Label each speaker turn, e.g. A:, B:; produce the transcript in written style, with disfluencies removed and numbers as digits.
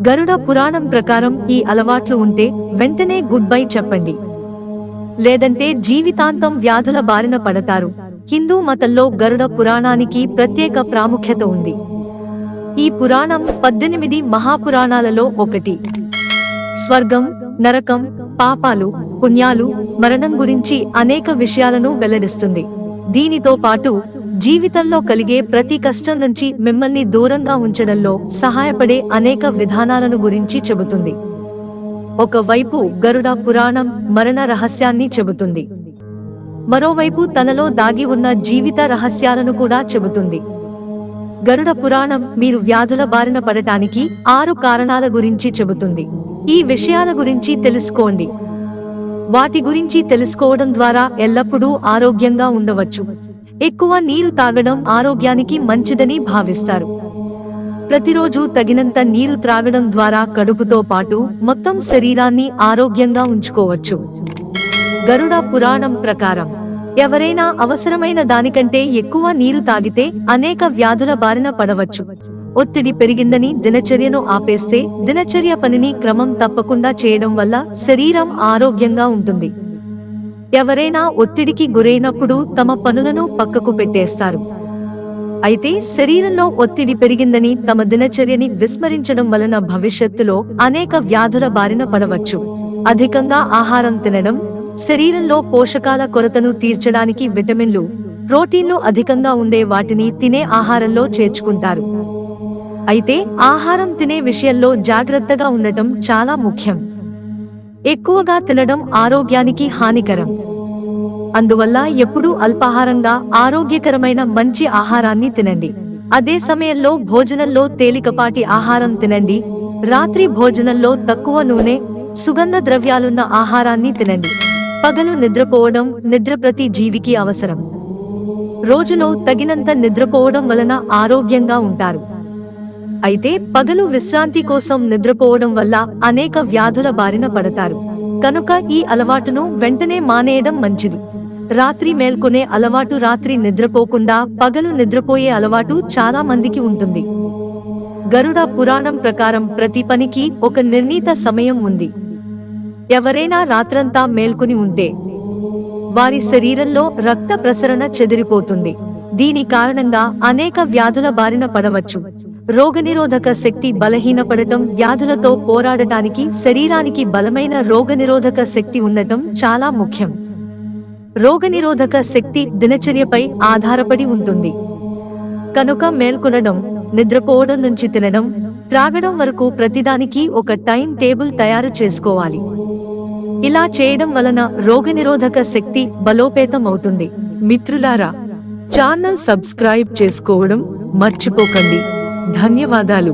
A: గరుడ పురాణం ప్రకారం ఈ అలవాట్లు ఉంటే వెంటనే గుడ్ బై చెప్పండి, లేదంటే జీవితాంతం వ్యాధుల బారిన పడతారు. హిందూ మతంలో గరుడ పురాణానికి ప్రత్యేక ప్రాముఖ్యత ఉంది. ఈ పురాణం 18 మహాపురాణాలలో ఒకటి. స్వర్గం, నరకం, పాపాలు, పుణ్యాలు, మరణం గురించి అనేక విషయాలను వెల్లడిస్తుంది. దీనితో పాటు జీవితంలో కలిగే ప్రతి కష్టం నుంచి మిమ్మల్ని దూరంగా ఉంచడంలో సహాయపడే అనేక విధానాలను గురించి చెబుతుంది. ఒకవైపు గరుడ పురాణం మరణ రహస్యాన్ని చెబుతుంది, మరోవైపు తనలో దాగి ఉన్న జీవిత రహస్యాలను కూడా చెబుతుంది. గరుడ పురాణం మీరు వ్యాధుల బారిన పడటానికి 6 కారణాల గురించి చెబుతుంది. ఈ విషయాల గురించి తెలుసుకోండి. వాటి గురించి తెలుసుకోవడం ద్వారా ఎల్లప్పుడూ ఆరోగ్యంగా ఉండవచ్చు. ఎక్కువ నీరు తాగడం ఆరోగ్యానికి మంచిదని భావిస్తారు. ప్రతిరోజు తగినంత నీరు త్రాగడం ద్వారా కడుపుతో పాటు మొత్తం శరీరాన్ని ఆరోగ్యంగా ఉంచుకోవచ్చు. గరుడ పురాణం ప్రకారం ఎవరైనా అవసరమైన దానికంటే ఎక్కువ నీరు తాగితే అనేక వ్యాధుల బారిన పడవచ్చు. ఒత్తిడి పెరిగిందని దినచర్యను ఆపేస్తే దినచర్య పనిని క్రమం తప్పకుండా చేయడం వల్ల శరీరం ఆరోగ్యంగా ఉంటుంది. ఎవరైనా ఒత్తిడికి గురైనప్పుడు తమ పనులను పక్కకు పెట్టేస్తారు. అయితే శరీరంలో ఒత్తిడి పెరిగిందని తమ దినచర్యని విస్మరించడం వలన భవిష్యత్తులో అనేక వ్యాధుల బారిన పడవచ్చు. అధికంగా ఆహారం తినడం, శరీరంలో పోషకాల కొరతను తీర్చడానికి విటమిన్లు, ప్రోటీన్లు అధికంగా ఉండే వాటిని తినే ఆహారంలో చేర్చుకుంటారు. అయితే ఆహారం తినే విషయంలో జాగ్రత్తగా ఉండటం చాలా ముఖ్యం. ఎక్కువగా తినడం ఆరోగ్యానికి హానికరం. అందువల్ల ఎప్పుడూ అల్పాహారంగా ఆరోగ్యకరమైన మంచి ఆహారాన్ని తినండి. అదే సమయంలో భోజనంలో తేలికపాటి ఆహారం తినండి. రాత్రి భోజనంలో తక్కువ నూనె, సుగంధ ద్రవ్యాలున్న ఆహారాన్ని తినండి. పగలు నిద్రపోవడం, నిద్ర ప్రతి జీవికి అవసరం. రోజులో తగినంత నిద్రపోవడం వలన ఆరోగ్యంగా ఉంటారు. అయితే పగలు విశ్రాంతి కోసం నిద్రపోవడం వల్ల అనేక వ్యాధుల బారిన పడతారు. కనుక ఈ అలవాటును వెంటనే మానేయడం మంచిది. రాత్రి మేల్కొనే అలవాటు, రాత్రి నిద్రపోకుండా పగలు నిద్రపోయే అలవాటు చాలా మందికి ఉంటుంది. గరుడ పురాణం ప్రకారం ప్రతి పనికి ఒక నిర్ణీత సమయం ఉంది. ఎవరైనా రాత్రంతా మేల్కొని ఉంటే వారి శరీరంలో రక్త ప్రసరణ చెదిరిపోతుంది. దీని కారణంగా అనేక వ్యాధుల బారిన పడవచ్చు. రోగనిరోధక శక్తి బలహీనపడటం, వ్యాధులతో పోరాడటానికి శరీరానికి బలమైన రోగనిరోధక శక్తి ఉండటం చాలా ముఖ్యం. రోగనిరోధక శక్తి దినచర్యపై ఆధారపడి ఉంటుంది. కనుక మేల్కొనడం, నిద్రపోవడం నుంచి తినడం, త్రాగడం వరకు ప్రతిదానికి ఒక టైం టేబుల్ తయారు చేసుకోవాలి. ఇలా చేయడం వలన రోగనిరోధక శక్తి బలోపేతం అవుతుంది. మిత్రులారా, ఛానల్ సబ్స్క్రైబ్ చేసుకోవడం మర్చిపోకండి. ధన్యవాదాలు.